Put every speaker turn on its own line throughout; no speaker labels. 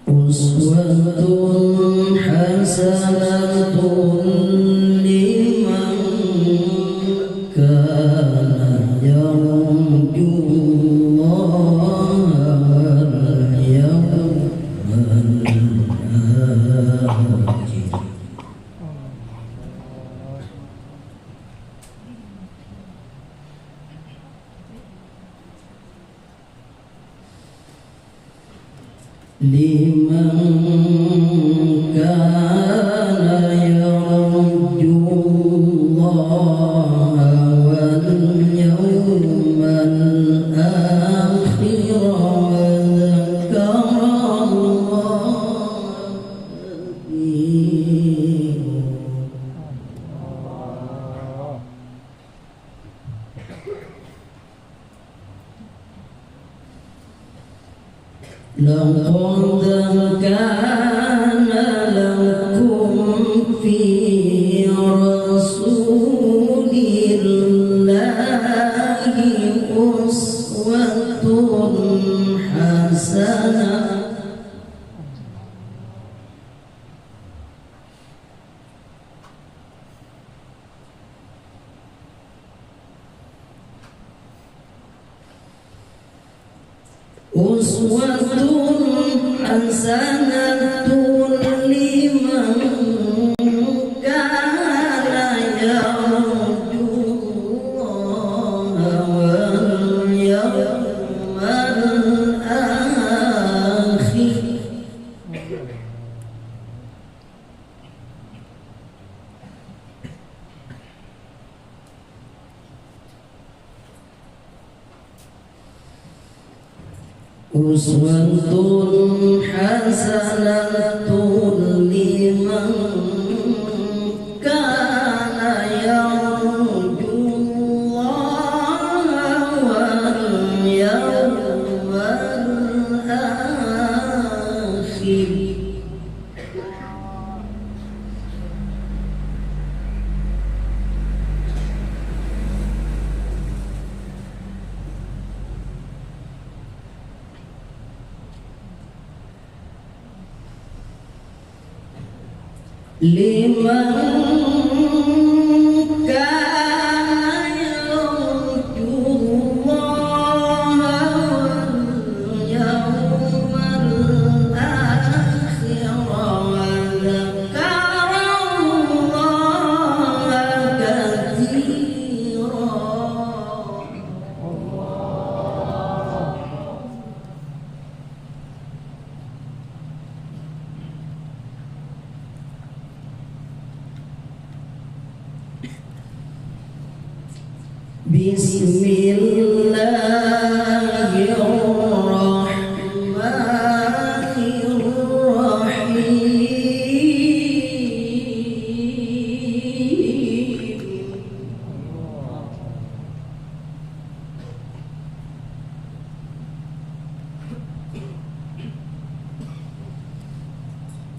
Uswatun hasanatun liman kana yarjullaha wal yawmal akhir. Liman kana yarjullaha wal yawmal akhir wa dzakarallaha laqad kana lakum fi rasulillahi uswatun hasanah. Uswatun hasanatun liman kana yarjullaha wal yawmal akhir. Uswatun hasanatun liman kana yarjullaha wal yawmal akhir. Liman kana yarjullaha wal yawmal akhir wa dzakarallaha katsira.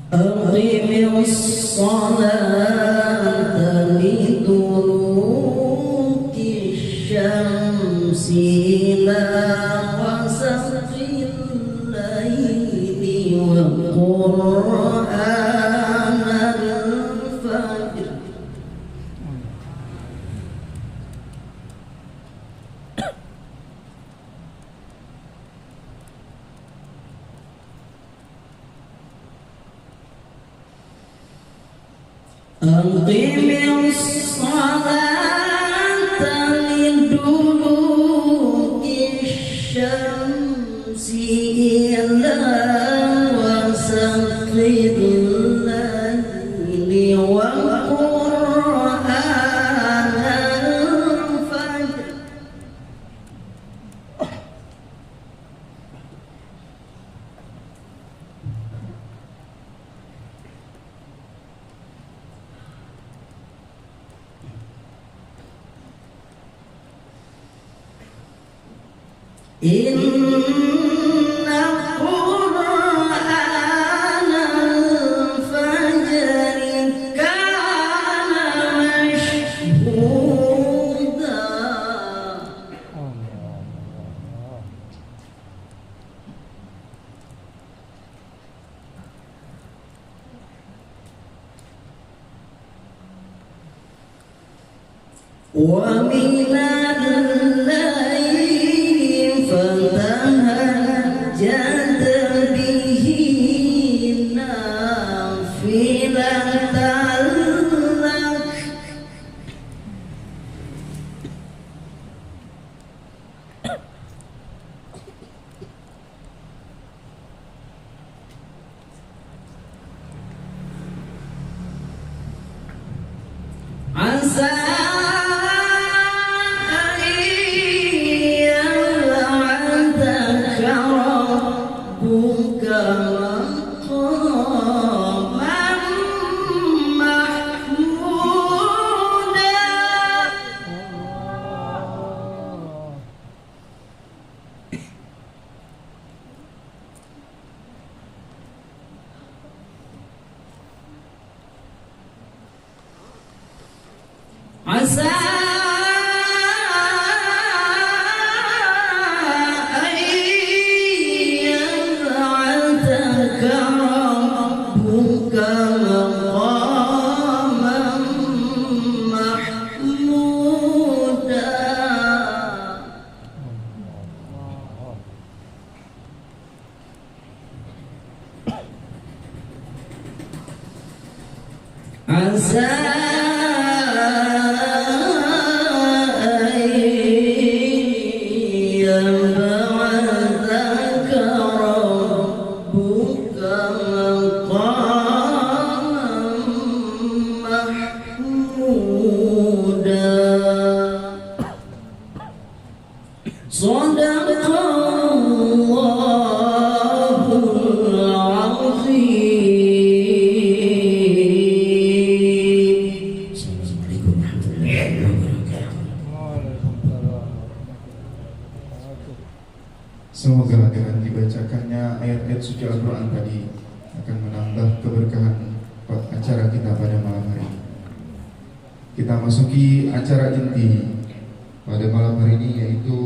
Aqimis salata liduluki syamsi ila ghasaqil laili wa qur'anal fajr. Aqimis salata liduluki syamsi ila ghasaqil laili wa qur'anal fajr. Inna Qur'anal fajri kana mashhuda. ومن الليل فتهجد به نافلة لك عسى أن يبعثك ربك مقاما محمودا عسى أن يبعثك ربك مقاما محمودا عسى يبعثك ربك مقاما محمودا صدق الله العظيم. Assalamualaikum warahmatullahi wabarakatuh.
Semoga dengan dibacakannya ayat-ayat suci Al-Quran tadi akan menambah keberkahan acara kita pada malam hari ini. Kita masuki acara inti pada malam hari ini, yaitu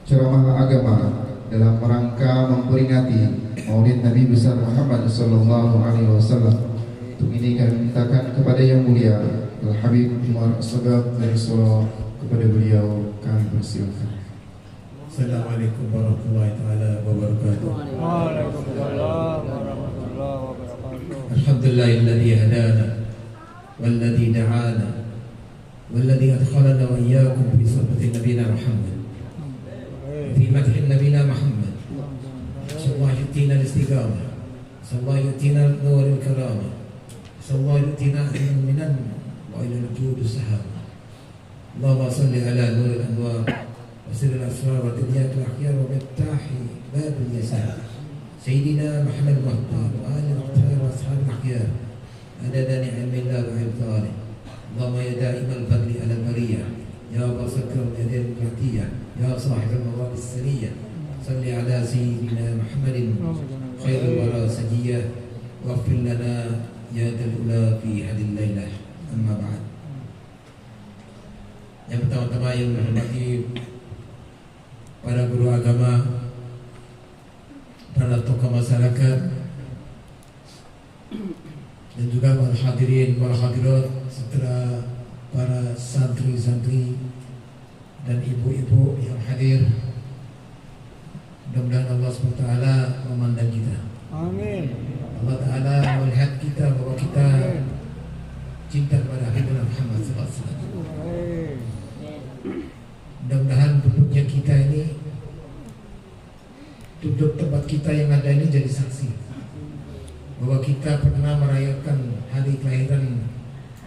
ceramah agama dalam rangka memperingati Maulid Nabi besar Muhammad sallallahu alaihi wasallam. Untuk ini kami mintakan kepada yang mulia Al-Habib Umar As-Sagaf dari Solo, kepada beliau kami persilakan.
Assalamualaikum warahmatullahi taala wabarakatuh.
Waalaikumsalam warahmatullahi wabarakatuh.
Alhamdulillahilladzi hadana walladzi da'ana walladzi adkhalana wa iyyakum fi suhbati nabiyina Muhammad fi madhi nabiyina Muhammad. Sallallahu yu'tina al-istiqamah, sallallahu yu'tina nur al-karamah, sallallahu yu'tina minan wa ila al-jud as-sahaba. اللهم صل على نور الانوار وسر الاسرار وتبيات الاخيار ومفتاح باب اليسار سيدنا محمد المختار وال المختار واصحاب الاخيار عدد نعم الله وابطاله. اللهم يا دائم الفضل على البريه يا باسط اليدين الرحيه يا صاحب المواقف السنيه صل على سيدنا محمد خير الورى سجيه واغفر لنا يا ذا الاولى في هذه الليله. اما بعد. Yang pertama-tama yang menghormati para guru agama, para tokoh masyarakat, dan juga para hadirin, para hadirat, serta para santri-santri dan ibu-ibu yang hadir. Mudah-mudahan Allah SWT memandang kita.
Amin.
Allah Ta'ala melihat kita bahwa kita cinta kepada Nabi Muhammad SAW. Mudah-mudahan duduknya kita ini, duduk tempat kita yang ada ini jadi saksi bahwa kita pernah merayakan hari kelahiran,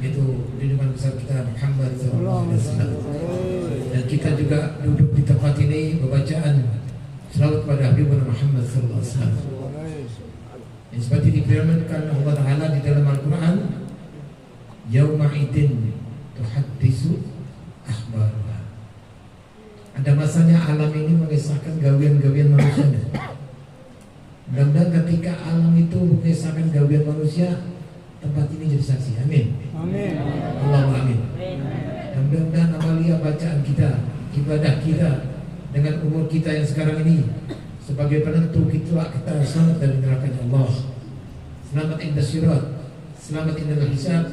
yaitu junjungan besar kita Muhammad SAW. Dan kita juga duduk di tempat ini bacaan selawat kepada Nabi Muhammad SAW. Yang seperti difirmankan Allah Ta'ala di dalam Al-Quran, Yauma idin tuhaddisu akhbaruha. Ada masanya alam ini mengisahkan gawian-gawian manusia. Mudah-mudahan ketika alam itu mengisahkan gawian manusia, tempat ini jadi saksi. Amin.
Amin.
Allahumma amin. Dan mudah-mudahan amalia bacaan kita, ibadah kita, dengan umur kita yang sekarang ini, sebagai penentu kita selamat dari neraka Allah, selamat indah sirat, selamat indah hisab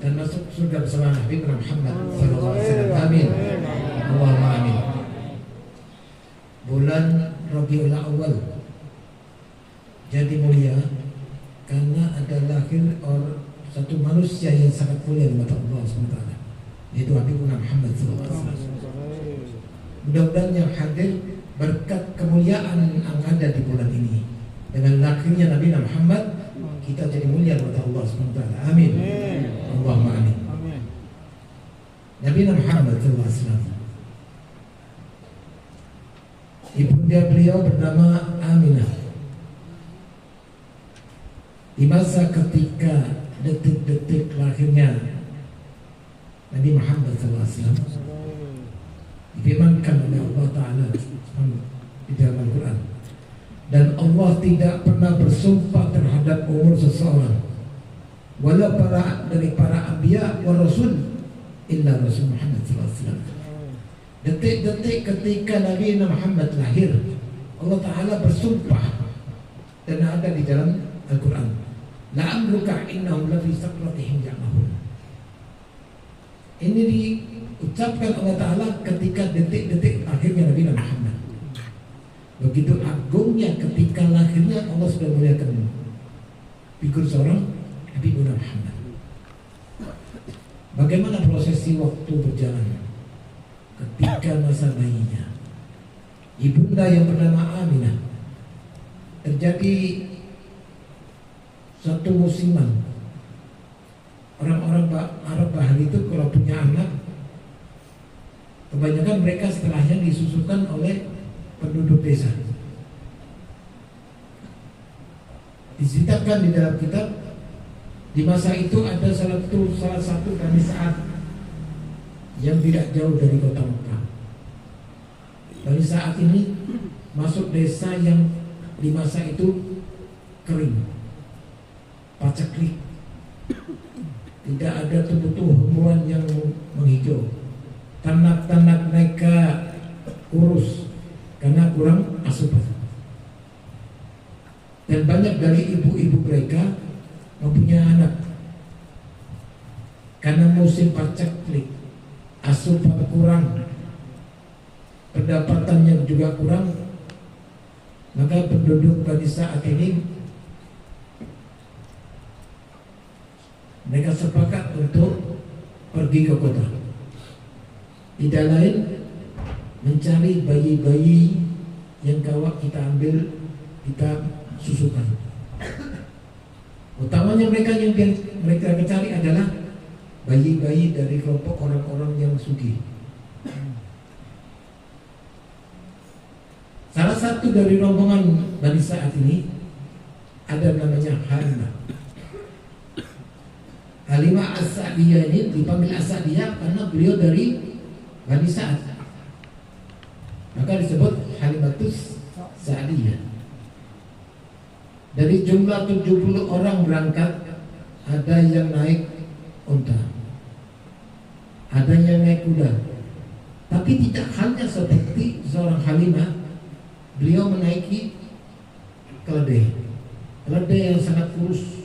dan masuk surga bersama Nabi Muhammad sallallahu alaihi wasallam. Amin. Allahumma amin. Bulan Rabiul Awal jadi mulia karena ada lahir satu manusia yang sangat mulia di mata Allah SWT, yaitu Nabi Muhammad SAW. Mudah-mudahan yang hadir berkat kemuliaan yang ada di bulan ini, dengan lahirnya Nabi Muhammad, kita jadi mulia di mata Allah SWT. Amin. Allahumma amin. Nabi Muhammad SAW, ibunda beliau bernama Aminah. Di masa ketika detik-detik lahirnya Nabi Muhammad SAW, difirmankan oleh Allah Ta'ala di dalam Al-Quran, dan Allah tidak pernah bersumpah terhadap umur seseorang, walau dari para anbiya wa rasul, illa Rasul Muhammad SAW. Detik-detik ketika Nabi Muhammad lahir, Allah Ta'ala bersumpah, dan ada di dalam Al-Quran, la'amruka innahum lafi sakratihim ya'mahun. Ini diucapkan Allah Ta'ala ketika detik-detik lahirnya Nabi Muhammad. Begitu agungnya ketika lahirnya, Allah sudah muliakan figur seorang Nabi Muhammad. Bagaimana prosesi waktu berjalan ketika masa bayinya, ibunda yang bernama Aminah, terjadi satu musiman. Orang-orang Arab bahari itu kalau punya anak, kebanyakan mereka setelahnya disusukan oleh penduduk desa. Diceritakan di dalam kitab, di masa itu ada salah satu Bani Sa'ad yang tidak jauh dari kota Mekah. Bani Sa'ad ini masuk desa yang di masa itu kering, paceklik, tidak ada tumbuh-tumbuhan yang menghijau. Ternak-ternak mereka kurus karena kurang asupan, dan banyak dari ibu-ibu mereka mempunyai anak. Karena musim paceklik, asupan kurang, pendapatannya juga kurang, maka penduduk Bani Sa'ad ini mereka sepakat untuk pergi ke kota. Tidak lain mencari bayi-bayi yang kawak kita ambil, kita susukan. Utamanya mereka cari adalah bayi-bayi dari kelompok orang-orang yang sugih. Salah satu dari rombongan Bani Sa'ad ini ada namanya Halimah. Halimah As-Sa'diyah ini dipanggil As-Sa'diyah karena beliau dari Bani Sa'ad, maka disebut Halimatus Sa'diyah. Dari jumlah 70 orang berangkat, ada yang naik unta, ada yang naik kuda. Tapi tidak hanya seperti seorang Halimah, beliau menaiki keledai yang sangat kurus.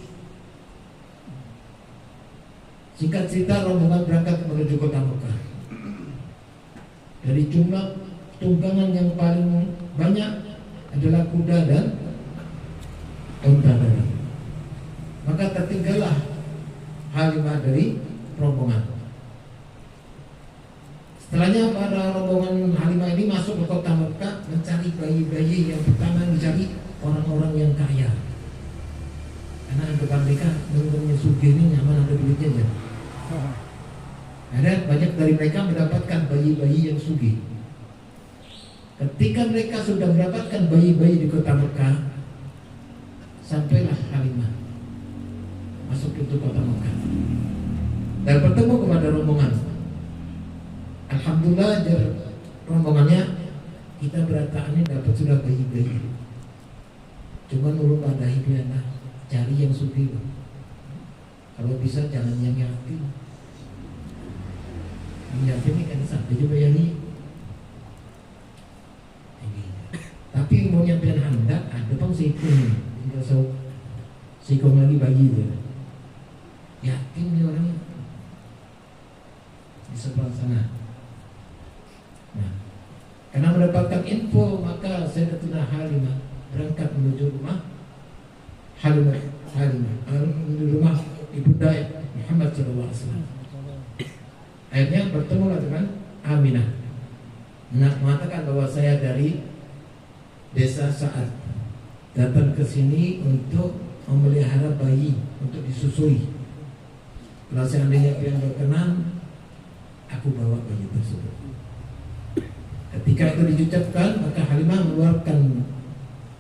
Singkat cerita, rombongan berangkat menuju kota Mekah. Dari jumlah tunggangan yang paling banyak adalah kuda dan unta tadi. Maka tertinggallah Halimah dari rombongan. Setelahnya para rombongan Halimah ini masuk ke kota Mekah mencari bayi-bayi. Yang pertama dicari orang-orang yang kaya, karena anggapan mereka menurutnya sugih ini nyaman, ada duitnya aja. Ada banyak dari mereka mendapatkan bayi-bayi yang sugih. Ketika mereka sudah mendapatkan bayi-bayi di kota Mekah, sampailah Halimah masuk ke kota Mekah dan bertemu kepada rombongan. Alhamdulillah, rombongannya kita berataannya dapat sudah bayi-bayi. Cuma nurut pada hidupnya, cari yang sugih. Kalau bisa jangan yang yatim. Yang yatim ini kan sampai juga ya nih. Tapi mau nyampein hendak ada bang sikung, tinggal sikung lagi bayi dia. yatim nih orangnya di sebelah sana. Nah, karena mendapatkan info maka Sayyidatuna Halimah berangkat menuju rumah Halimah menuju rumah ibunda Muhammad SAW. Akhirnya bertemulah dengan Aminah. Mengatakan bahwa saya dari desa Sa'ad datang ke sini untuk memelihara bayi untuk disusui. Kalau seandainya kalian berkenan, aku bawa bayi tersebut. Ketika itu diucapkan, maka Halimah mengeluarkan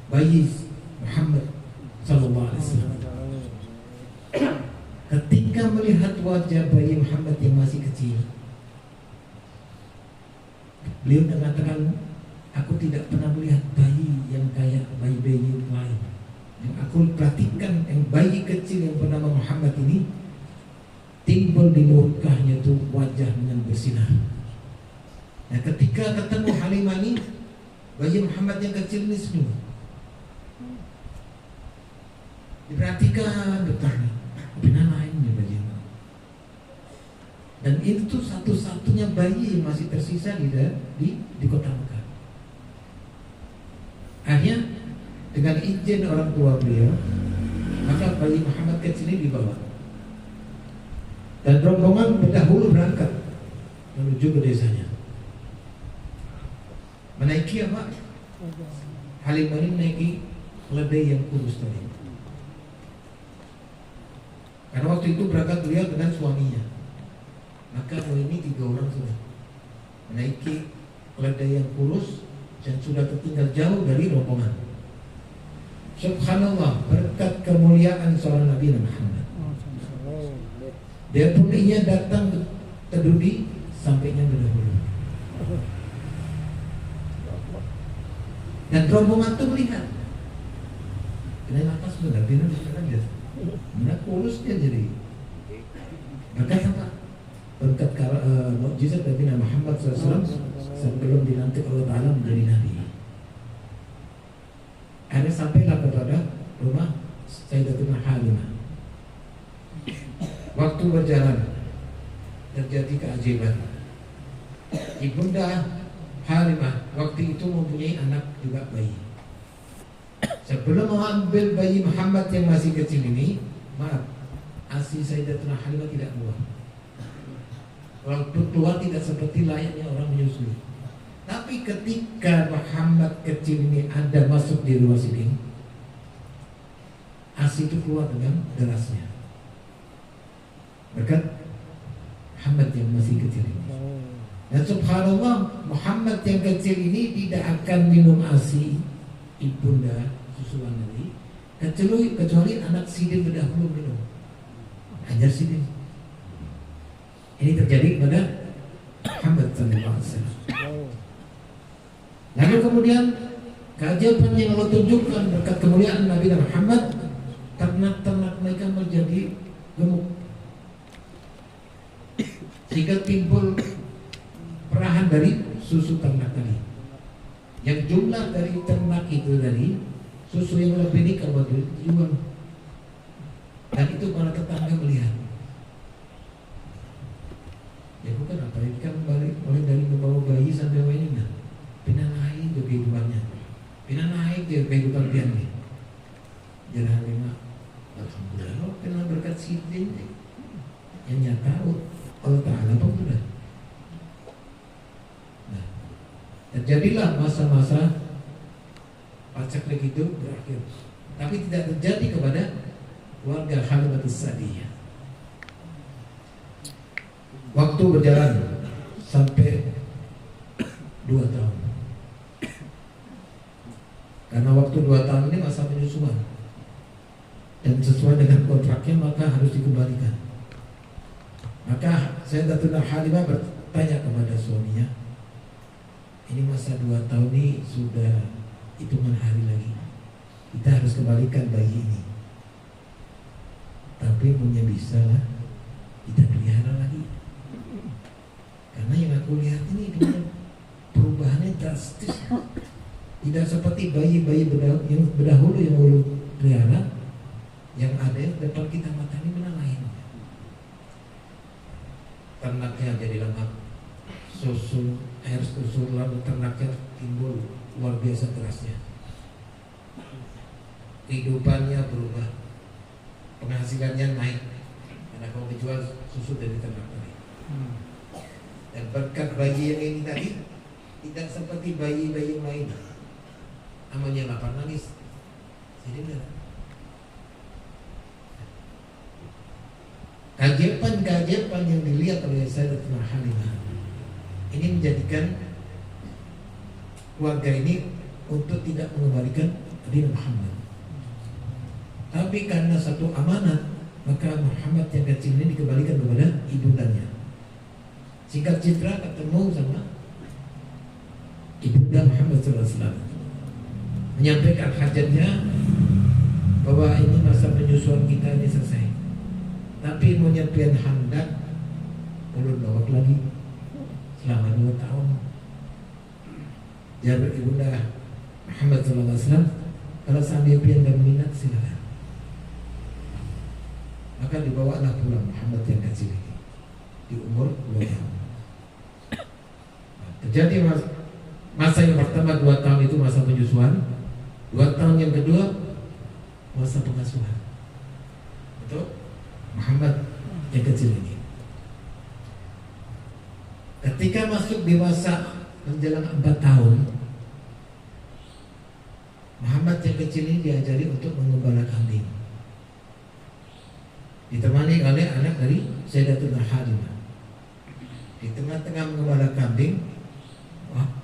bayi Muhammad sallallahu alaihi wasallam. Ketika melihat wajah bayi Muhammad yang masih kecil, beliau mengatakan, aku tidak pernah melihat bayi yang kayak bayi-bayi lain. Yang aku perhatikan, yang bayi kecil yang bernama Muhammad ini timbul di mukanya itu wajah yang bersinar. Nah, ketika ketemu Halimah ini, bayi Muhammad yang kecil ini senyum. Diperhatikan betul nih, benar lain nih bayi. Dan itu satu-satunya bayi yang masih tersisa di kota Mekah. Akhirnya dengan izin orang tua beliau, maka bayi Muhammad kecil ini dibawa. Dan rombongan berdahulu berangkat menuju ke desanya. Menaiki apa? Halimah ini menaiki keledai yang kurus tadi. Karena waktu itu berangkat beliau dengan suaminya. Maka ini 3 orang sudah menaiki keledai yang kurus dan sudah tertinggal jauh dari rombongan. Subhanallah, berkat kemuliaan seorang Nabi Muhammad. Dia pun ia datang terdudi sampainya berdahulu. Dan rombongan itu melihat. Kenapa sebenarnya dia aja. Mana kurus dia jadi. Maka apa? Berkat mukjizat Nabi Muhammad SAW sebelum dilantik Allah Ta'ala menjadi Nabi. Akhirnya sampailah kepada rumah Sayyidatuna Halimah. Waktu berjalan terjadi keajaiban. Ibunda Halimah waktu itu mempunyai anak juga bayi. Sebelum mengambil bayi Muhammad yang masih kecil ini, maaf, ASI Sayyidatuna Halimah tidak keluar. Walaupun keluar tidak seperti layaknya orang menyusui. Tapi ketika Muhammad kecil ini ada masuk di ruang sini, ASI itu keluar dengan derasnya. Berkat Muhammad yang masih kecil ini. Dan subhanallah, Muhammad yang kecil ini tidak akan minum ASI ibunda susuan Nabi kecuali anak sidin berdahulu minum. Hanya sidin. Ini terjadi pada Muhammad sallallahu alaihi wasallam. Lalu kemudian keajaiban yang Allah tunjukkan berkat kemuliaan Nabi Muhammad, ternak-ternak mereka menjadi gemuk. Sehingga timbul perahan dari susu ternak tadi. Yang jumlah dari ternak itu tadi, susu yang lebih ini kalau dijual. Dan itu para tetangga melihat. Ya bukan apa, ini kan mulai dari membawa bayi sampai ini nah. Pindah naik ke kehidupannya. Pindah naik ke kehidupan dia nih. Jadi Halimah, alhamdulillah kena berkat sidin yang nyata Allah Ta'ala pun sudah. Nah, terjadilah masa-masa paceklik itu berakhir. Tapi tidak terjadi kepada keluarga Halimah As-Sa'diyah. Waktu berjalan sampai 2 tahun. Karena waktu 2 tahun ini masa penyusuan. Dan sesuai dengan kontraknya maka harus dikembalikan. Maka Sayyidatuna Halimah bertanya kepada suaminya, ini masa 2 tahun ini sudah hitungan hari lagi. Kita harus kembalikan bayi ini. Tapi punya bisa lah, kita pelihara lagi. Karena yang aku lihat ini perubahannya drastis. Tidak seperti bayi-bayi yang berdahulu yang dulu pelihara, yang ada yang depan kita mata ini benar lain. seluruh ternaknya timbul luar biasa derasnya. Kehidupannya berubah, penghasilannya naik karena kalau dijual susu dari ternak tadi. Dan berkat bayi yang ini tadi tidak seperti bayi-bayi yang lain, namanya lapar nangis. Jadi benar. Keajaiban yang dilihat oleh Sayyidatuna Halimah ini menjadikan keluarga ini untuk tidak mengembalikan Nabi Muhammad. Tapi karena satu amanat, maka Muhammad yang kecil ini dikembalikan kepada ibundanya. Singkat cerita ketemu sama ibunda Muhammad SAW, menyampaikan hajatnya bahwa ini masa penyusuan kita ini selesai. Tapi mau nyampein handak ulun lawak lagi selama 2 tahun. Jawab ibunda Muhammad SAW, kalau sambil pian dan minat silakan. Maka dibawalah pulang Muhammad yang kecil ini di umur 2 tahun. Terjadi masa yang pertama 2 tahun itu masa penyusuan, 2 tahun yang kedua masa pengasuhan. Itu Muhammad yang kecil ini. Ketika masuk dewasa menjelang 4 tahun, Muhammad yang kecil ini diajari untuk mengembala kambing, ditemani oleh anak dari Sayyidatuna Halimah. Di tengah-tengah mengembala kambing,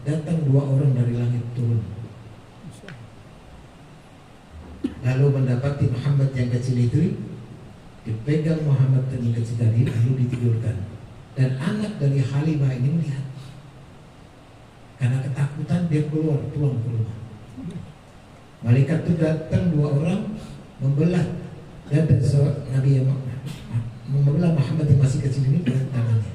datang 2 orang dari langit turun, lalu mendapati Muhammad yang kecil itu dipegang Muhammad yang kecil tadi, lalu ditidurkan. Dan anak dari Halimah ini melihat, karena ketakutan dia pulang ke rumah. Malaikat itu datang 2 orang membelah dada Nabi yang membelah Muhammad yang masih kecil ini dengan tangannya.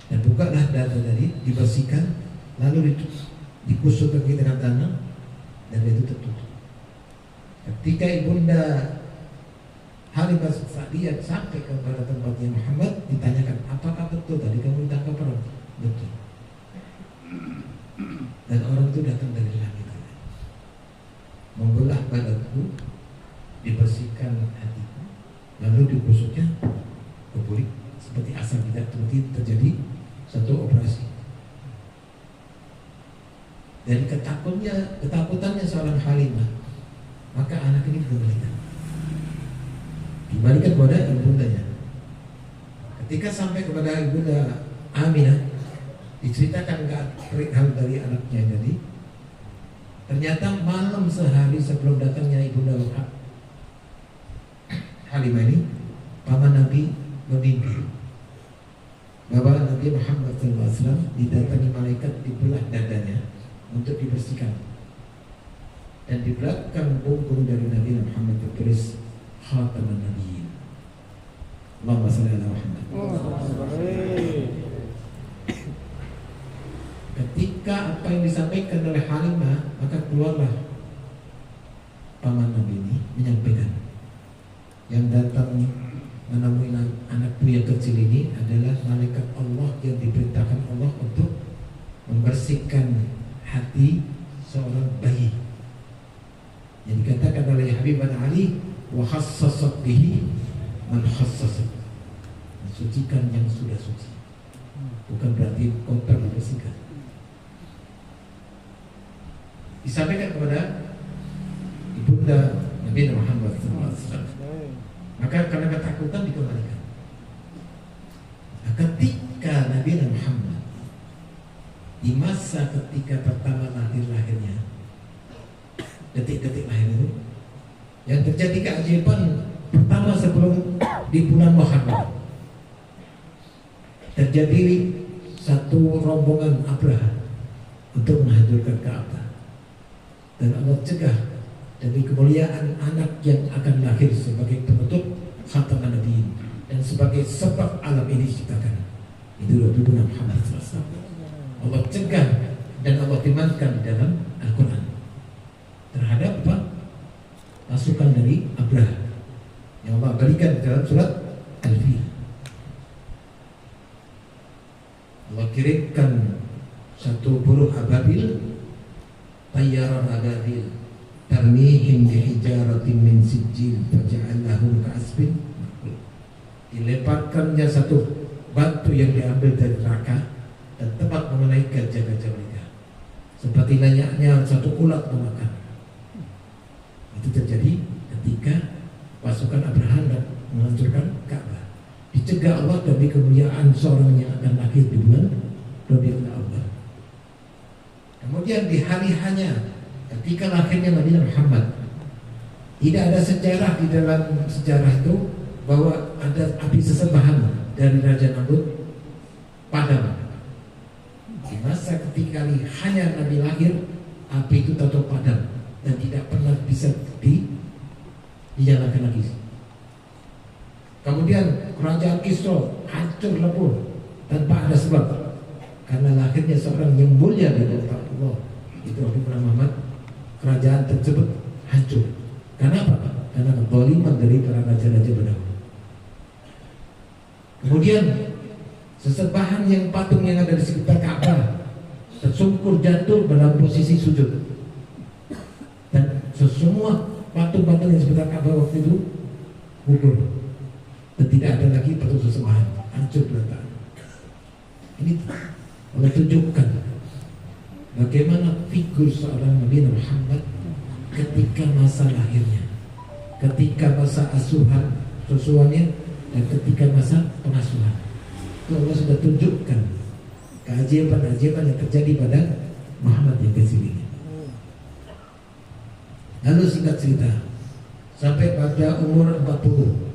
Dan bukalah dada tadi, dibersihkan, lalu dikusuk kaki dengan tanah, dan itu tertutup. Ketika ibunda Halimah Sa'diyah sampai kepada tempatnya Muhammad, ditanyakan, apakah betul tadi kamu ditangkap orang? Betul. Dan orang itu datang dari langit, membelah badanku, dibersihkan hatiku, lalu dikusuknya ke kulit seperti asal tidak terjadi satu operasi. Dan ketakutannya seorang Halimah, maka anak ini dibalikan kepada ibundanya. Ketika sampai kepada ibunda Aminah, diceritakan hal dari anaknya jadi. Ternyata malam sehari sebelum datangnya ibunda Halimah ini, paman Nabi bermimpi bahwa Nabi Muhammad SAW didatangi malaikat, dibelah dadanya untuk dibersihkan, dan di belakang punggung dari Nabi Muhammad tertulis Khataman Nabiyyin. Allahumma shalli ala Muhammad. Ketika apa yang disampaikan oleh Halimah, maka keluarlah paman Nabi ini menyampaikan, yang datang menemui anak pria kecil ini adalah malaikat Allah yang diperintahkan Allah untuk membersihkan hati seorang bayi. Yang dikatakan oleh Habib Ali, wa khassasat bihi man khassasat, mensucikan yang sudah suci, bukan berarti kotor dibersihkan. Disampaikan kepada ibunda Nabi Muhammad SAW. Maka karena ketakutan dikembalikan. Nah, ketika Nabi Muhammad di masa ketika pertama lahirnya, detik-detik lahir itu, yang terjadi keajaiban pertama sebelum di bulan Muharram, terjadi satu rombongan Abraha untuk menghancurkan Ka'bah, dan Allah cegah demi kemuliaan anak yang akan lahir sebagai penutup khataman Nabiyyin dan sebagai sebab alam ini diciptakan. Itu Nabi Muhammad SAW. Allah cegah dan Allah firmankan di dalam Al-Quran terhadap apa? Pasukan dari Abraha yang Allah berikan dalam surat Al-Fil. Allah kirimkan satu burung ababil, tayyaran ababil, tarmihim bihijaratin min sijil faja'alnahum ka'asfin. Dilemparkannya satu batu yang diambil dari neraka dan tepat mengenai gajah-gajah mereka, seperti layaknya satu ulat memakan. Itu terjadi ketika pasukan Abraham dan menghancurkan Ka'bah. Dicegah Allah demi kemuliaan seorang yang akan lahir di bulan Rabiul Awwal. Kemudian di hari hanya ketika lahirnya Nabi Muhammad, tidak ada sejarah di dalam sejarah itu bahwa ada api sesembahan dari Raja Namrud padam. Di masa ketika hanya Nabi lahir, api itu tetap padam dan tidak pernah bisa dinyalakan lagi. Kemudian kerajaan Kisra hancur lebur tanpa ada sebab, karena lahirnya seorang yang mulia di mata Allah, itu Nabi Muhammad. Kerajaan tersebut hancur. Kenapa? Karena kezaliman dari para raja-raja berdahulu. Kemudian sesembahan yang patung yang ada di sekitar Ka'bah tersungkur jatuh dalam posisi sujud, dan semua patung-patung yang sekitar Ka'bah waktu itu gugur dan tidak ada lagi patung sesembahan, hancur berantakan. Ini Allah tunjukkan bagaimana figur seorang Nabi Muhammad ketika masa lahirnya, ketika masa susuannya, dan ketika masa pengasuhan. Itu Allah sudah tunjukkan keajaiban-keajaiban yang terjadi pada Muhammad yang kecil ini. Lalu singkat cerita, sampai pada umur 40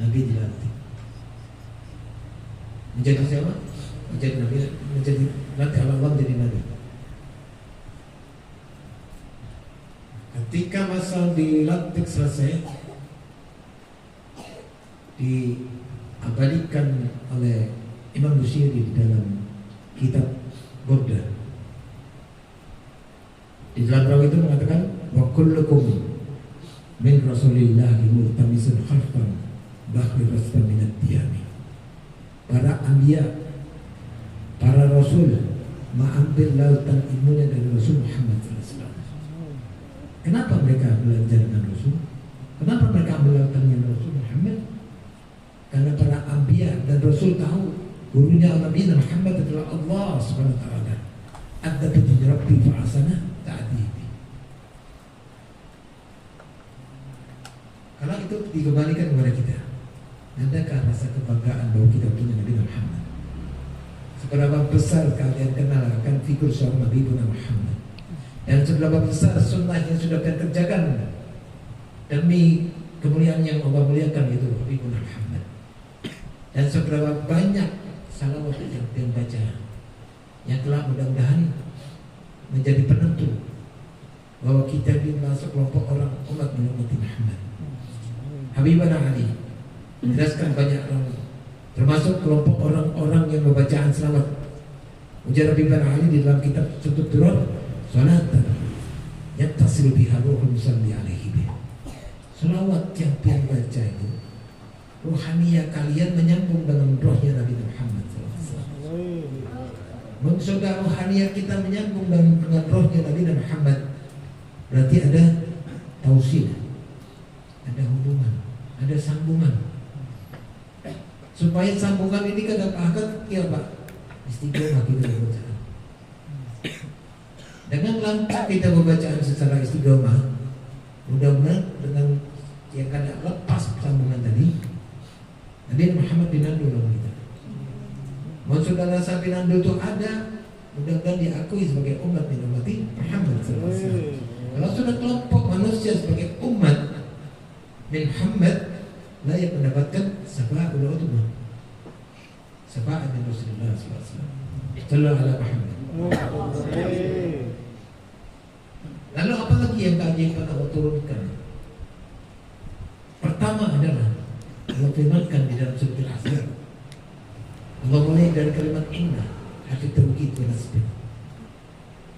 Nabi dilantik. Menjadi siapa? Menjadi Nabi, menjadi nanti Allah menjadi Nabi. Ketika masa dilantik selesai, diabadikan oleh Imam Busiri di dalam kitab Burda. Di dalam rawi itu mengatakan, wa kullukum min rasulillahi multamisun khalfan bahri rasfan minat diyami. Para anbiya, para rasul mengambil lautan ilmunya dari Rasul Muhammad SAW. Kenapa mereka belajar dengan Rasul? Kenapa mereka ambil lautannya dari Rasul Muhammad? Karena para anbiya dan Rasul tahu gurunya Nabi Muhammad adalah Allah Subhanahu wa taala. Adzabani rabbi fa ahsana ta'dibi. Kalau itu dikembalikan kepada kita, adakah rasa kebanggaan bahwa kita punya Nabi Muhammad? Seberapa besar kalian kenal akan figur seorang Nabi Muhammad, dan seberapa besar sunnah yang sudah kalian kerjakan demi kemuliaan yang Allah muliakan, itu Nabi Muhammad. Dan seberapa banyak salawat yang kalian baca yang telah mudah-mudahan menjadi penentu bahwa kita masuk kelompok orang umat Nabi Muhammad. Habibana Ali menjelaskan banyak orang, termasuk kelompok orang-orang yang membacaan selawat. Ujar Habibana Ali di dalam kitab Sutut Duror, salatan yattasilu biha ruhul musalli alaihi bih. Selawat yang kalian baca itu, ruhaniyah kalian menyambung dengan rohnya Nabi Muhammad SAW. Sudah ruhaniyah kita menyambung dengan rohnya Nabi Muhammad, berarti ada tausil, ada hubungan, ada sambungan. Supaya sambungan ini kada pakat, ya Pak, istiqomah kita berbacaan. Dengan langkah kita berbacaan secara istiqomah, mudah-mudahan dengan yang kada lepas sambungan tadi, Nabi Muhammad binandul oleh kita. Mau saudara saya binandul itu ada, mudah-mudahan diakui sebagai umat yang Nabi Muhammad SAW. Kalau sudah kelompok manusia sebagai umat Muhammad, layak mendapatkan syafaat ulama, syafaat dari Rasulullah SAW. Sallallahu alaihi Muhammad. Lalu apa lagi yang keajaiban Allah turunkan? Pertama adalah Allah firmankan di dalam surah Al-Ahzab. Allah mulai dari kalimat inna, hati tauhid wa nasbih.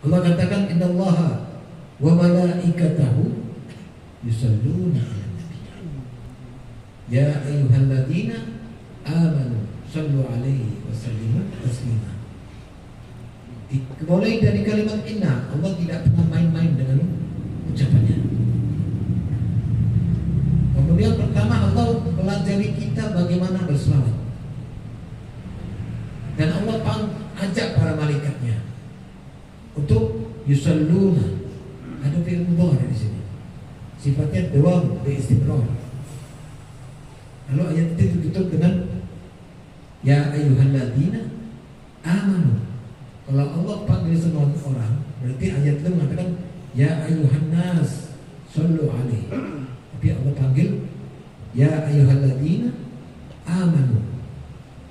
Allah katakan innallaha wa malaikatahu yusalluna 'alan nabi. Ya ayyuhalladzina amanu sallu 'alaihi wa sallimu taslima. Mulai dari kalimat inna, Allah tidak pernah main-main dengan ucapannya. Kemudian pertama Allah pelajari kita bagaimana berselawat. Dan Allah ajak para malaikatnya untuk yusalluna. Ada fi'il mudhari di sini. Sifatnya dawam istimrar. Lalu ayat itu ditutup dengan ya ayyuhalladzina amanu. Kalau Allah panggil semua orang, berarti ayat itu mengatakan ya ayyuhan nas sallu alaihi. Tapi Allah panggil ya ayyuhalladzina amanu,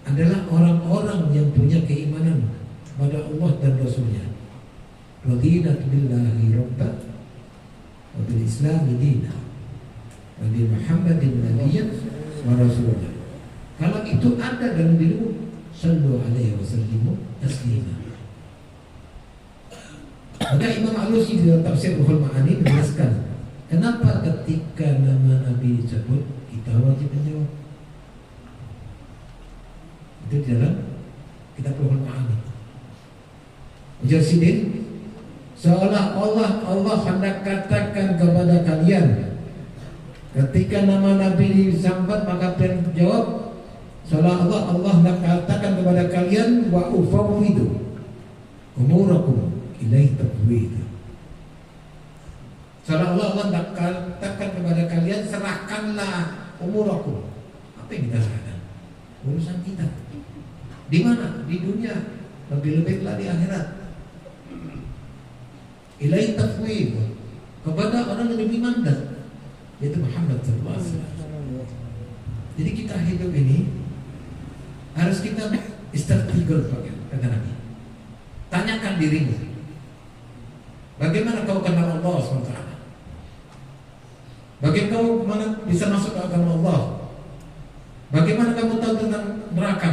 adalah orang-orang yang punya keimanan pada Allah dan Rasulnya. Radina billahi rabban wa bil islam dinan wa bi Muhammadin nabiyyan wa rasulah. Kalau itu ada dalam dirimu, sallu alaihi wa sallimu taslima. Maka Imam Alusi dalam tafsir Ruhul Ma'ani menjelaskan kenapa ketika nama Nabi disebut kita wajib menjawab. Itu dalam kitab Ruhul Ma'ani. Mujasidin, seolah-olah Allah hendak katakan kepada kalian ketika nama Nabi disambat maka kalian jawab, seolah-olah Allah hendak katakan kepada kalian wa ufawwidu umurakum ilaihi tafwid. Seolah-olah Allah hendak katakan kepada kalian serahkanlah umurakum. Apa yang kita serahkan? Urusan kita. Di mana? Di dunia. Lebih-lebihlah di akhirat. Ilaihi tafwid, kepada orang yang lebih mandat, yaitu Muhammad SAW. Jadi kita hidup ini harus kita istighfar, kata Nabi. Tanyakan dirimu, bagaimana kau kenal Allah SWT? Bagaimana bisa masuk ke agama Allah? Bagaimana kamu tahu tentang neraka,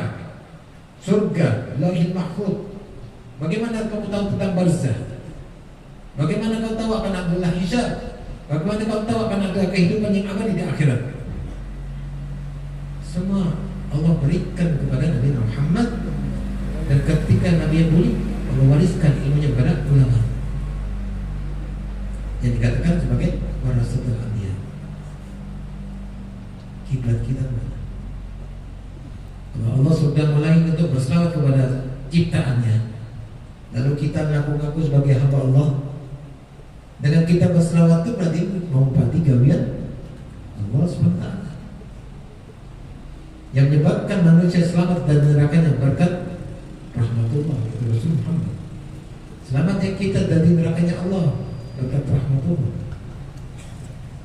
surga, lauhil mahfuz? Bagaimana kamu tahu tentang barzah? Bagaimana kau tahu akan adalah hisab? Bagaimana kau tahu akan ada kehidupan yang abadi di akhirat? Semua Allah berikan kepada Nabi Muhammad, dan ketika Nabi yang mulia Allah wariskan ilmunya kepada ulama yang dikatakan sebagai warasatul anbiya. Kiblat kita mana? Kalau Allah sudah mulai untuk berselawat kepada ciptaannya, lalu kita ngaku-ngaku sebagai hamba Allah, dengan kita berselawat itu berarti mengumpati gawian Allah SWT yang menyebabkan manusia selamat dari nerakanya berkat rahmatullah, itu Rasul Muhammad. Selamatnya kita dari nerakanya Allah berkat rahmatullah.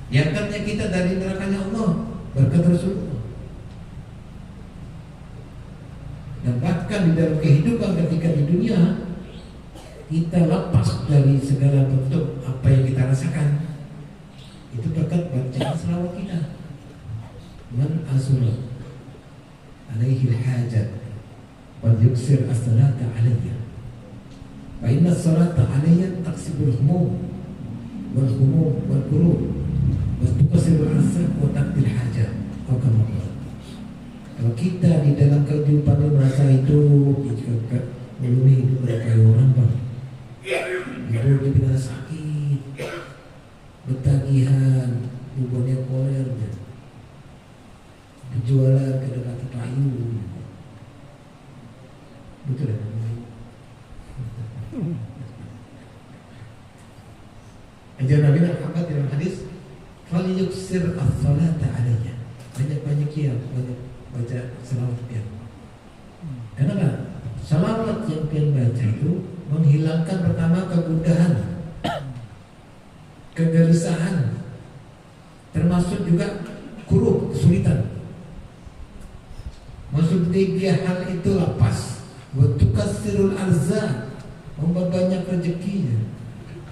Diangkatnya kita dari nerakanya Allah berkat Rasulullah. Dan bahkan di dalam kehidupan ketika di dunia kita lepas dari segala bentuk apa yang kita rasakan, itu berkat bacaan selawat kita. Man asura alaihi al-hajat wal yuksir as-salata alayya fa inna as-salata alayya taqsibul humum wal qurub wa tuqsirul asr wa taqdil hajat. Kalau kita di dalam kehidupan ini merasa itu memenuhi hidup kayak orang bang, hidup di bidang sakit, betagihan, buburnya koler, berjualan ke dekat kayu, betul ya? Ajaran Nabi Muhammad dalam hadis, "Fal yuksir as-salata alayya." Banyak-banyak ya, banyak baca selawat ya. Kenapa? Selawat yang kalian baca itu menghilangkan pertama kegundahan, kegelisahan, termasuk juga kuruk, kesulitan. Maksud tiga hal itu lepas. Watukasirul arzak, memperbanyak rezekinya.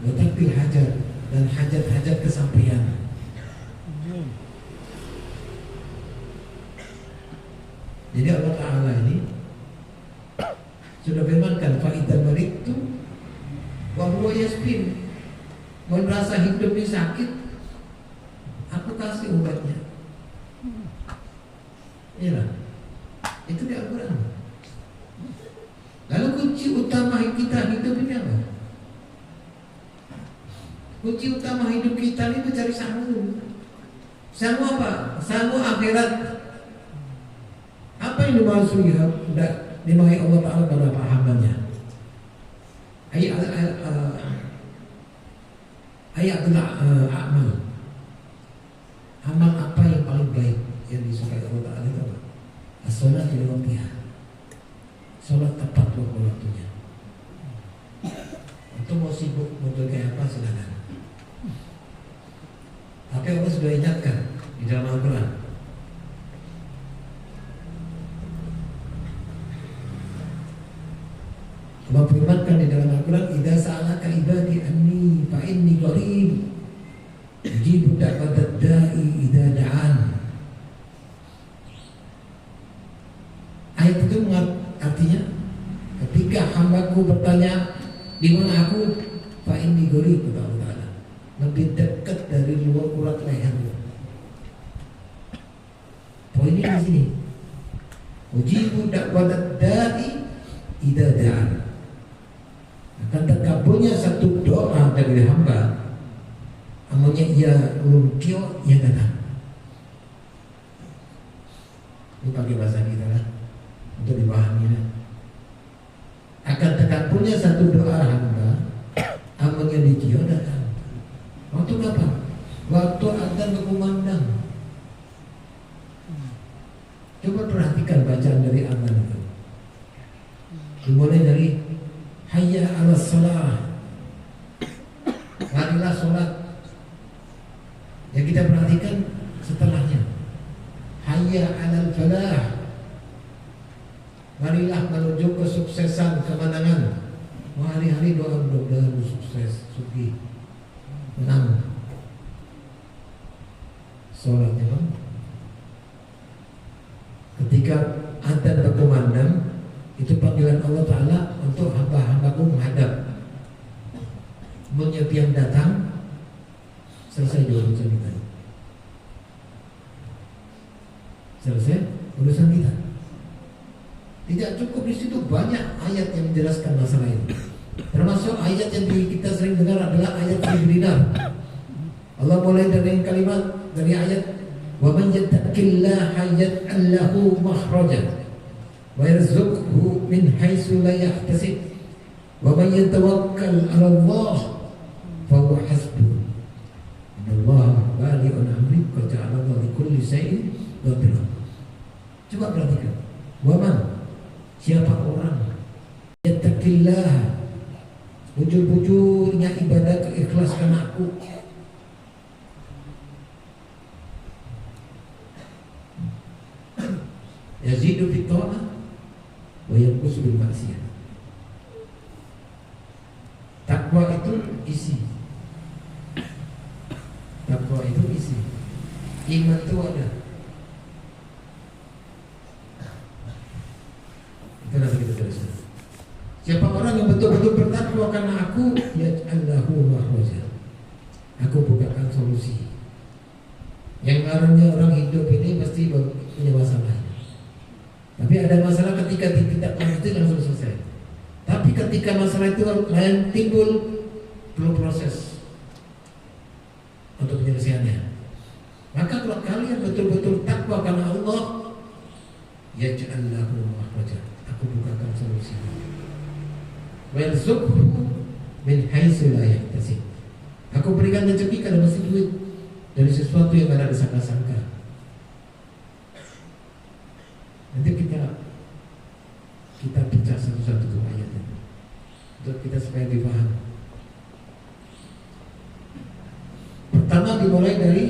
Watakbil hajat, dan hajat-hajat kesampaian. Jadi Allah Ta'ala ini sudah firmankan, fa'idah balik itu wahwa yasbin, mau merasa hidup ini sakit, aku kasih obatnya. Iya, itu di Al-Quran. Lalu kunci kunci utama kita hidup ini apa? Kunci utama hidup kita ini mencari sangu. Sangu apa? Sangu akhirat. Apa yang dimaksud ya? Dimauai Allah Ta'ala pada hambanya. Amal. Amal apa yang paling baik yang disukai Allah Ta'ala itu apa? As-salat di waktiha. Salat tepat waktunya. Itu mau sibuk mau kayak apa silakan. Tapi Allah sudah ingatkan di dalam Al-Quran. Allah firmankan di dalam Al-Quran, "Idza sa'alaka ibadi anni fa inni qarib, ujibu da'watad da'i idza da'an." Ayat itu artinya ketika hambaku bertanya di mana aku, fa inni qarib, kata Allah Ta'ala, lebih dekat dari luar urat lehermu. Poinnya di sini, ujibu da'watad da'i idza da'an. Akan terkabulnya satu doa dari hamba, amanya ia lumpio yang datang. Ini pakai bahasa kita lah untuk dipahami. Akan terkabulnya satu doa hamba, amanya lumpio datang. Waktu kapan? Waktu adzan berkumandang. Coba perhatikan bacaan dari adzan itu. Dimulai dari hayya 'alas shalah. Marilah sholat. Yang kita perhatikan setelahnya, hayya 'alal falah. Marilah menuju kesuksesan, kemenangan. Hari-hari doa mudah-mudahan sukses, sugih, menang. Sholatnya kan? Ketika adzan berkumandang, itu panggilan Allah Ta'ala untuk hamba-hambaku menghadap. Menyepian datang, selesai urusan kita. Selesai urusan kita. Tidak cukup di situ, banyak ayat yang menjelaskan masalah ini. Termasuk ayat yang kita sering dengar adalah ayat Ibrahim. Allah mulai dari kalimat dari ayat, wa man yattaqillaha yaj'al lahu makhrajan wa yarzuqhu min haitsu la yahtasib wa man yatawakkal 'ala Allah fa huwa hasbuh innallaha balighu amrihi qad ja'ala Allahu li kulli shay'in qadira. Coba perhatikan, wa man, siapa orang yattaqillah, bujur-bujurnya ibadah keikhlaskan aku, yazidu fit ta'ah wa yanqusu bil maksiyah. Takwa itu isi. Takwa itu isi. Iman itu ada. Itu nanti kita teruskan. Siapa orang yang betul-betul bertakwa karena aku, yaj'allahu makhraja. Aku bukakan solusi. Yang namanya orang hidup ini pasti punya masalah. Tapi ada masalah ketika tidak mengerti langsung selesai. Tapi ketika masalah itu lain timbul, perlu proses untuk penyelesaiannya. Maka kalau kalian betul-betul takwa karena Allah, yaj'allahu makhraja. Aku bukakan solusi. Wa yarzuqhu min haitsu la yahtasib. Aku berikan rezeki kalau masih duit dari sesuatu yang tidak disangka-sangka. Nanti kita baca satu-satu tuh ayat ini untuk kita supaya dipahami. Pertama dimulai dari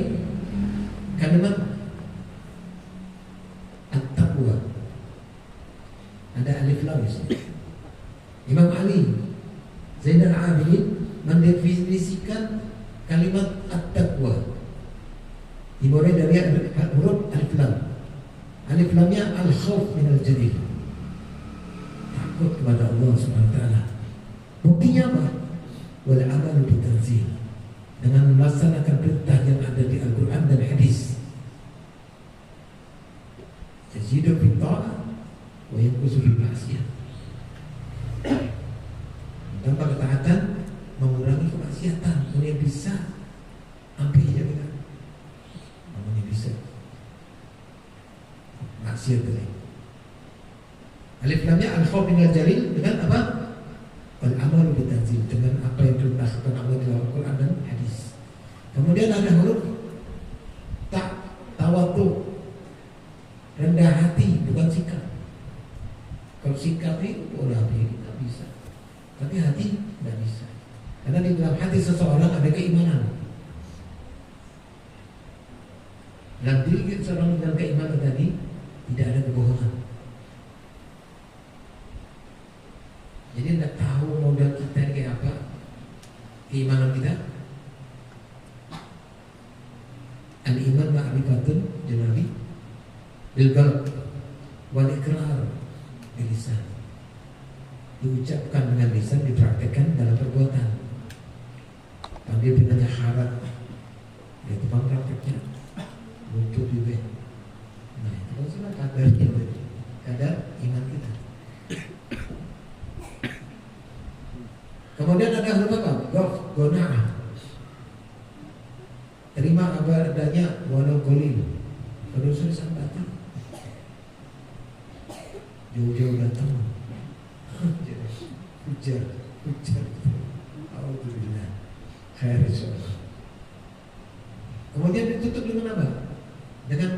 kalimat at-taqwa. Ada alif lam di sini. Imam Ali Zainal Abidin mendefinisikan kalimat at-taqwa dimulai dari huruf alif lam. Alif lamnya al-khauf min al-jalil, takut kepada Allah Subhanahu wa taala. Buktinya apa? Wal amalu bitanzil, dengan melaksanakan perintah yang ada di Al-Qur'an dan hadis. Yazidu fit ta'ah wa yanqusu bil ma'siyah. bisa sampai ya kita namanya bisa maksiat tadi. Alif lamnya al-khauf minal jalil dengan apa? Al-amalu bitanzil, dengan apa yang diperintahkan Allah dalam Al-Quran dan hadis. Kemudian ada huruf tawadu, rendah hati, bukan sikap. Kalau sikap itu boleh kita bisa, tapi hati tidak bisa. Karena di dalam hati seseorang ada keimanan. Dalam diri seseorang dengan keimanan tadi tidak ada kebohongan. Jadi tidak tahu modal kita kayak apa, keimanan kita. Al-iman ma'rifatun janabi bil qalb wal iqrar bil lisan. Diucapkan dengan lisan, dipraktekkan dalam perbuatan. Panggil binanya harap, ya itu bang prakteknya untuk juga. Nah itu sudah kadarnya, kadar iman kita. Kemudian ada huruf apa? Gona'ah. Terima apa adanya walau golil. Kalau sudah sampai jauh-jauh datang. Hujan. Alhamdulillah. Khair insyaallah. Kemudian ditutup dengan apa? Dengan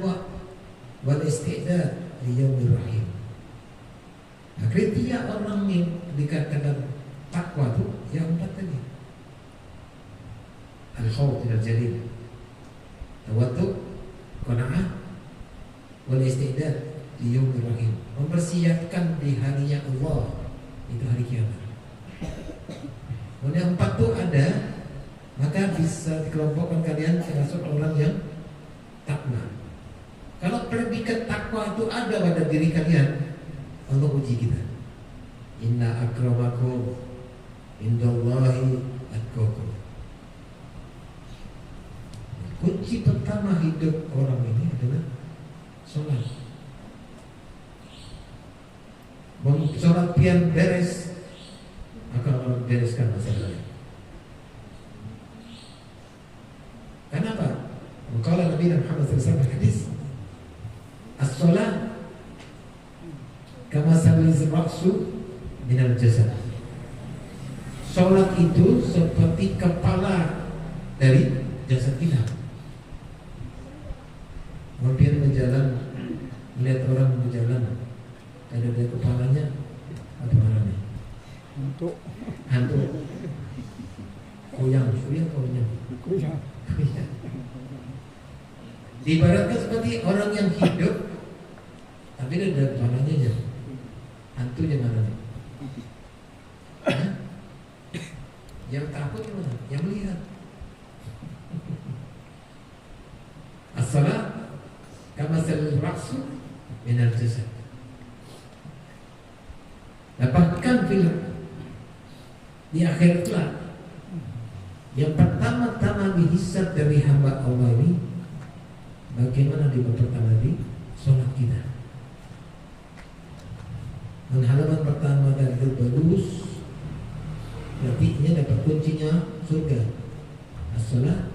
wal istidad li yaumir rahim. Nah, kriteria orang yang dikatakan takwa itu yang 4 tadi. Al-khauf minal jalil, tawaddu, qanaah, wal istidad li yaumir rahim. Mempersiapkan di harinya Allah, itu hari kiamat. Kalau yang 4 itu ada, maka bisa dikelompokkan kalian termasuk orang yang takwa. Kalau predikat takwa itu ada pada diri kalian, Allah uji kita. Inna akramakum indallahi atqakum. Kunci pertama hidup orang ini adalah sholat. Sholat pian beres, maka Allah bereskan masalahnya. Kenapa? Qala Nabi Muhammad SAW hadis, as-sholat kama saliz ra'su minal jasad. Sholat itu seperti kepala dari jasad kita. Hampir berjalan, melihat orang berjalan, ada kepalanya, apa namanya? Hantu. Koyang. Diibaratkan seperti orang yang hidup, tapi ada kepalanya aja. Hantunya mana nih? Yang takut mana? Yang melihat. As-salat kama salil ra'su minal jasad. Dapatkan film di akhirat kelak. Yang pertama-tama dihisab dari hamba Allah ini, bagaimana di pertama di sholat kita. Dan halaman pertama dari lulus, berarti ini dapat kuncinya surga. As-salat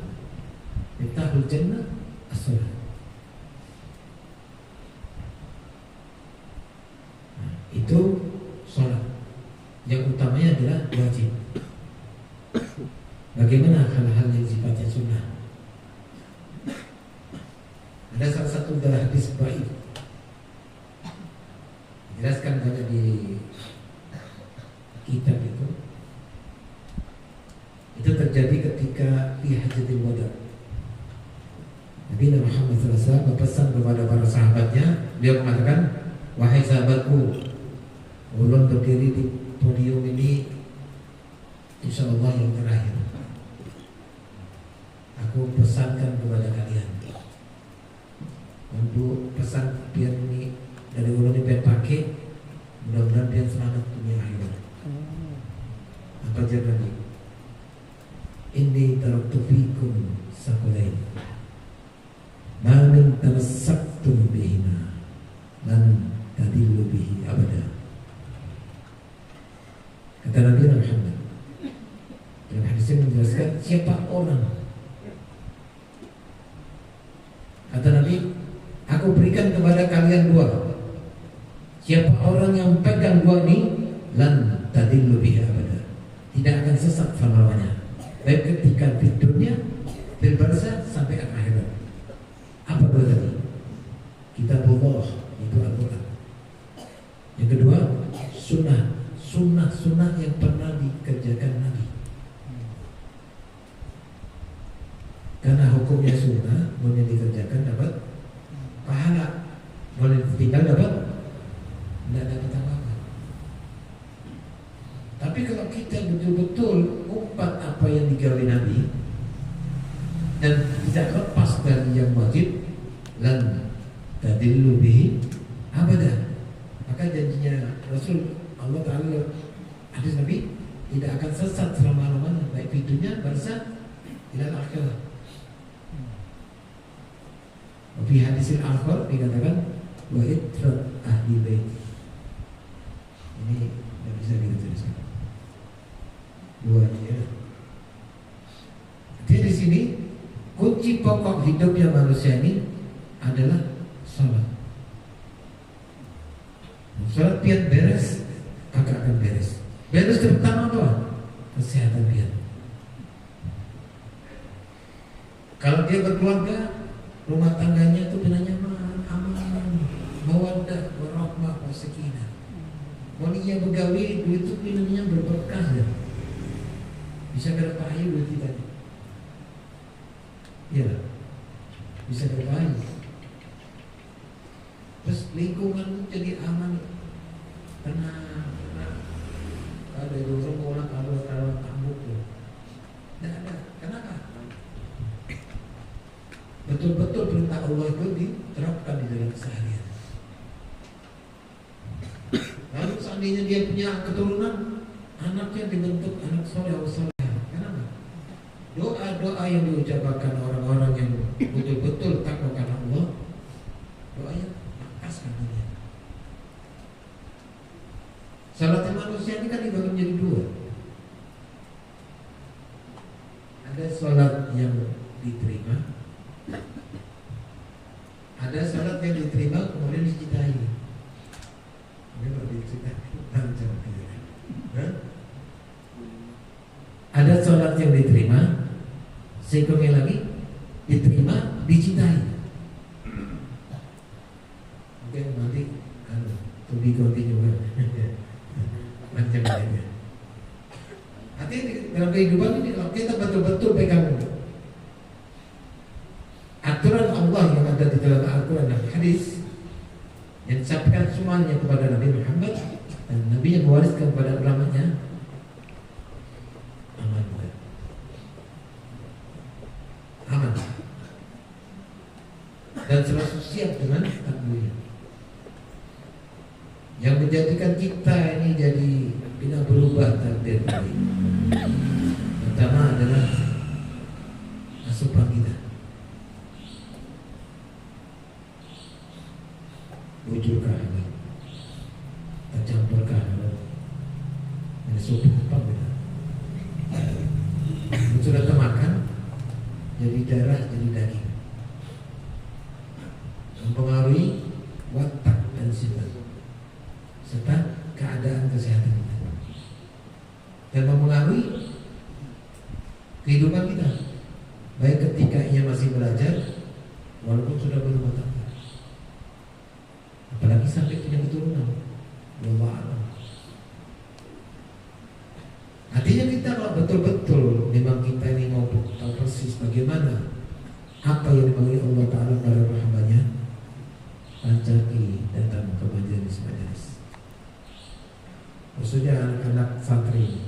miftahul jannah, as-salat. Nah, itu sholat. Yang utamanya adalah wajib. Bagaimana hal-hal yang sifatnya sunnah? Ada salah satu dalam hadis baik, dijelaskan banyak di kitab itu. Itu terjadi ketika di Hajjatul Wada. Nabi Muhammad SAW berpesan kepada para sahabatnya. Dia mengatakan, wahai sahabatku, ulun berdiri di podium ini insya Allah yang terakhir. Aku pesankan kepada kalian untuk pesan biar ini dari ulun ini biar pakai, mudah-mudahan biar selamat dunia akhirat. Apa jawaban Nabi? Inni taraktu fikum saqalain ma min tamassaktum bihima lan tadillu bihi abada. Kata Nabi Muhammad dalam hadis ini menjelaskan, siapa orang Siapa orang yang pegang dua ini, lan tadillu biha abada, tidak akan sesat selama-lamanya, baik ketika di dunia, di barzah sampai akhirat. Apa dua tadi? Kitabullah, itu Al-Quran. Yang kedua, sunnah yang pernah dikerjakan Nabi. Karena hukumnya sunnah, boleh dikerjakan dapat pahala, boleh ditinggal dapat tidak dapat apa-apa. Tapi kalau kita betul-betul umpat apa yang digawe Nabi dan tidak lepas dari yang wajib, lan tadillu bihi abada, maka janjinya Rasul Allah Ta'ala, hadis Nabi, tidak akan sesat selama-lamanya, baik di dunia, barzah, ila akhirat. Di hadisil akhir dikatakan wa itrat ahli bait. Ini tidak bisa kita tuliskan. Dua ya. Jadi di sini kunci pokok hidupnya manusia ini adalah salat. Salat pian beres, maka akan beres. Beres pertama apa? Kesehatan pian. Kalau dia berkeluarga, rumah tangganya itu benar nyaman, aman, mawaddah, warahmah, wasakinah. Mau dia begawi, duit itu minumnya berberkah ya. Bisa berpahi duit kita. Iya, bisa berpahi. Terus lingkungan jadi aman, tenang. Ada orang orang kalau tambuk ya. Tidak ada. Kenapa? Betul-betul perintah Allah itu diterapkan di dalam keseharian. Lalu seandainya dia punya keturunan, anaknya dibentuk anak soleh atau soleh. Kenapa? Doa-doa yang diucapkan orang-orang yang betul-betul takwa karena Allah, doanya makas katanya. Salat manusia ini kan dibagi menjadi dua. Ada salat yang diterima, ada salat yang diterima kemudian dicintai. Ini baru dicintai. Ada salat yang diterima, sekurangnya lagi diterima, dicintai. Mungkin nanti to be continue macam ini. Artinya dalam kehidupan ini kalau kita betul-betul pegang aturan Allah yang ada di dalam Al-Quran dan hadis yang disampaikan semuanya kepada Nabi Muhammad dan Nabi yang mewariskan kepada ulamanya, aman. Dan selalu siap dengan takdir yang menjadikan kita ini jadi tidak berubah takdir tadi. Pertama adalah asupan kita. Bujurkah halal, tercampurkah halal, ini sumpah kita. Sudah termakan, jadi darah, jadi daging, mempengaruhi watak dan sifat serta keadaan kesehatan kita, dan mempengaruhi kehidupan kita, baik ketika ia masih belajar walaupun sudah berumah tangga, apalagi sampai punya keturunan. Wallahu a'lam. Artinya kita kalau betul-betul memang kita ini mau tahu persis bagaimana apa yang dimauin Allah Ta'ala pada hambanya, lancaki datang ke majelis-majelis, khususnya anak-anak santri.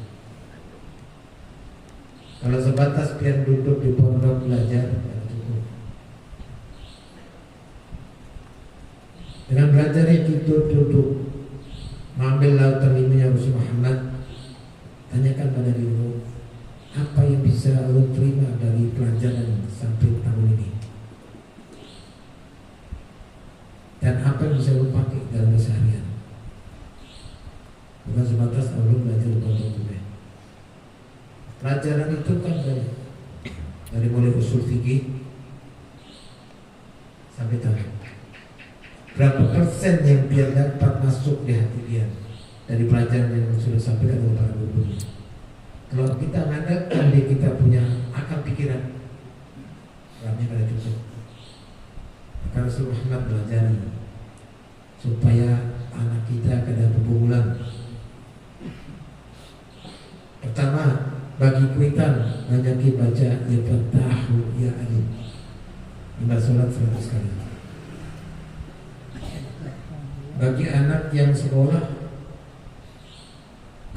Kalau sebatas pian duduk di pondok belajar, cukup. Dengan belajar itu duduk mengambil lautan ilmunya Rasul Muhammad, tanyakan pada dirimu apa yang bisa Allah terima dari pelajaran sampai tahun ini, dan apa yang bisa lo pakai dalam keseharian. Bukan sebatas Allah belajar di pondok kuliah. Pelajaran itu kan banyak, dari mulai usul fikih sampai tauhid. berapa persen yang dia dapat masuk di hati dia dari pelajaran yang sudah sampaikan oleh para guru. Kalau kita mengandalkan dia kita punya akal pikiran, ramai pada cukup. Maka Rasul Muhammad belajar supaya anak kita kada berbulan. Pertama, bagi kuitan banyak baca ya fatahu ya alim. Ibadah sholat 100 kali. Bagi anak yang sekolah,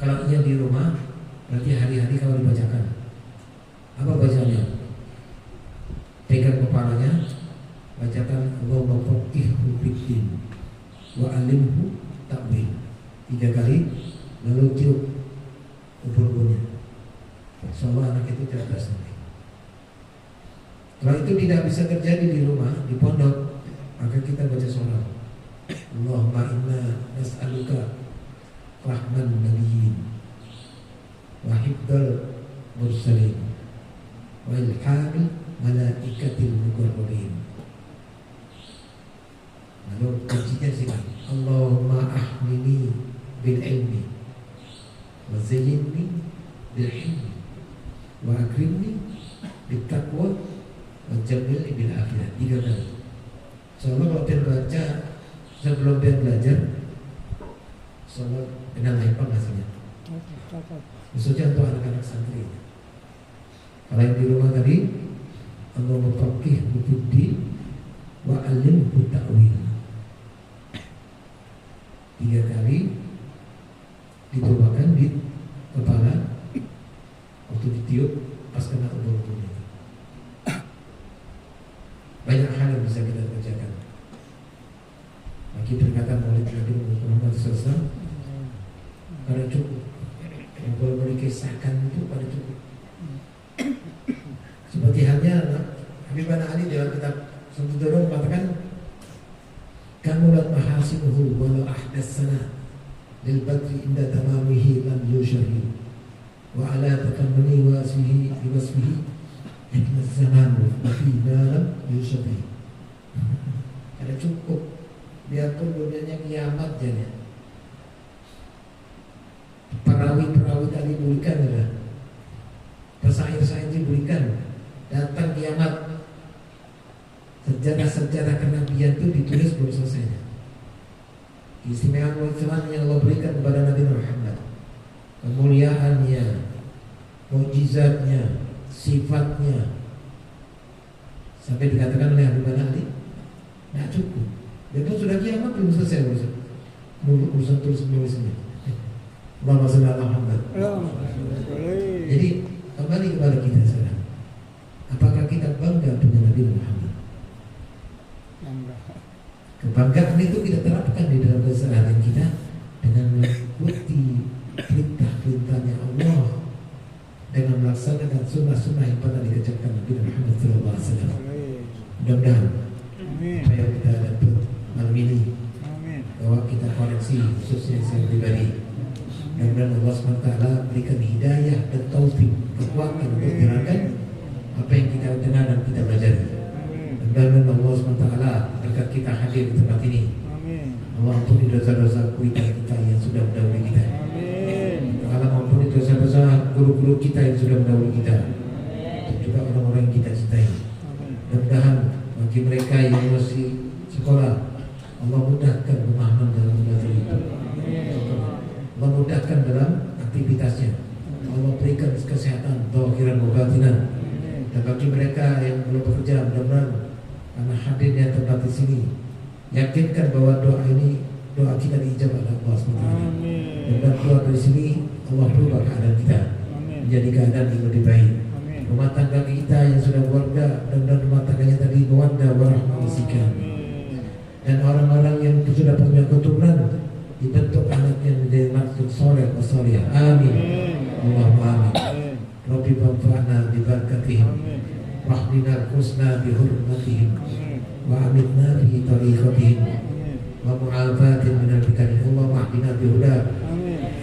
kalau ia di rumah, berarti hari-hari kau dibacakan. Apa bacanya? Pegang kepalanya, bacakan Allahumma faqihhu fiddin wa alimhu ta'wil 3 kali, lalu tiup ubur-uburnya. Insyaallah anak itu cerdas nanti. Kalau itu tidak bisa terjadi di rumah, di pondok, maka kita baca sholat. Allahumma inna nas'aluka rahman nabiyyin wa hibdal mursalin wa ilhamil malaikatil muqarrabin. Lalu kuncinya sih, Allahumma ahmini bil ilmi wa zayyinni bil hilmi wa akrimni bil taqwa wa jamilni bil akhirah. 3 kali. Soalnya kalau dia baca sebelum dia belajar, soalnya benar apa maksudnya? Khususnya untuk anak-anak santri. Kalau yang di rumah tadi, Allahumma faqihhu fiddin wa alimhu ta'wil. 3 kali ditubakan di kepala waktu ditiup pas kena ubur-uburnya. Banyak hal yang bisa kita kerjakan. Lagi perkataan Maulid Nabi Muhammad SAW pada cukup. Yang boleh kisahkan itu pada cukup. Seperti halnya Habibana Ali dalam kitab Sumudoro mengatakan, kamulat mahasinuhu walau ahdatsana lil badri inda tamamihi lam yushari wa ala takammuni wasfihi biwasfihi hikmat zaman wa fi lam yushari. Ada cukup, biarpun dunianya kiamat jadi. Perawi-perawi tadi diberikan ada, pesair-sair diberikan, datang kiamat, sejarah-sejarah kenabian itu ditulis belum selesai. Keistimewaan yang Allah berikan kepada Nabi Muhammad, kemuliaannya, mukjizatnya, sifatnya, sampai dikatakan oleh Habib Ali, tidak cukup. Dia pun sudah kiamat belum selesai urusan tulis-menulisnya. Allahumma shalli ala Muhammad. Jadi kembali kepada kita sekarang. Apakah kita bangga punya Nabi Muhammad? Kebanggaan itu kita terapkan di dalam keseharian kita dengan mengikuti perintah-perintahnya Allah, dengan melaksanakan sunnah-sunnah yang pernah dikerjakan Nabi Muhammad SAW. Mudah-mudahan apa yang kita dapat malam ini, bahwa kita koreksi khususnya saya pribadi. Mudah-mudahan Allah SWT berikan hidayah dan taufik, kekuatan untuk menjalankan apa yang kita dengar dan kita belajar. Mudah-mudahan Allah SWT berkat kita hadir di tempat ini. Allah ampuni dosa-dosa kita yang sudah mendahului kita. Allah ampuni dosa-dosa guru-guru kita yang sudah mendahului kita, dan juga orang-orang yang kita cintai. Mudah-mudahan bagi mereka yang masih sekolah, Allah mudahkan pemahaman dalam belajar itu. Allah mudahkan dalam aktivitasnya. Allah berikan kesehatan, zahiran wa batinan. Dan bagi mereka yang belum bekerja, mudah-mudahan karena hadirnya tempat di sini, yakinkan bahwa doa ini, doa kita diijabah oleh Allah SWT. Dan keluar dari sini, Allah berubah keadaan kita menjadi keadaan yang lebih baik. Rumah tangga kita yang sudah keluarga, dan rumah tangganya tadi mawaddah warahmah wasikah. Dan orang-orang yang sudah punya keturunan dibentuk anaknya menjadi maksud soleh wa soleh. Amin. Allahumma amin. Rabbi banfa'na bi barakatihim, wahdina husna bi hurmatihim, wa amitna fi tariqatihim, wa mu'afatin min al-bikari. Allahumma ahdina bi huda,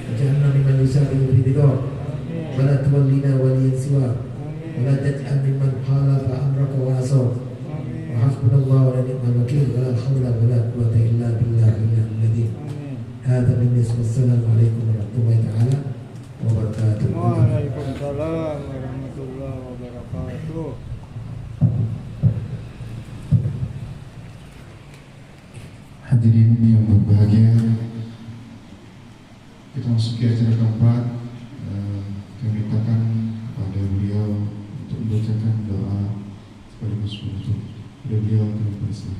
waj'alna mimman yusari'u fi ridha, wa la tuwallina waliyan siwa, wa la taj'al mimman khalafa amraka wa asar. Wa hasbunallahu wa ni'mal wakil, wa la hawla wa la quwwata illa billahil azim.
Amin.
Hadza billahi wassalamualaikum warahmatullahi taala wabarakatuh.
Waalaikumsalam warahmatullahi wabarakatuh.
Hadirin yang berbahagia, kita masuki acara keempat. Kami mintakan kepada beliau untuk membacakan doa sekaligus penutup. Beliau akan bersiap.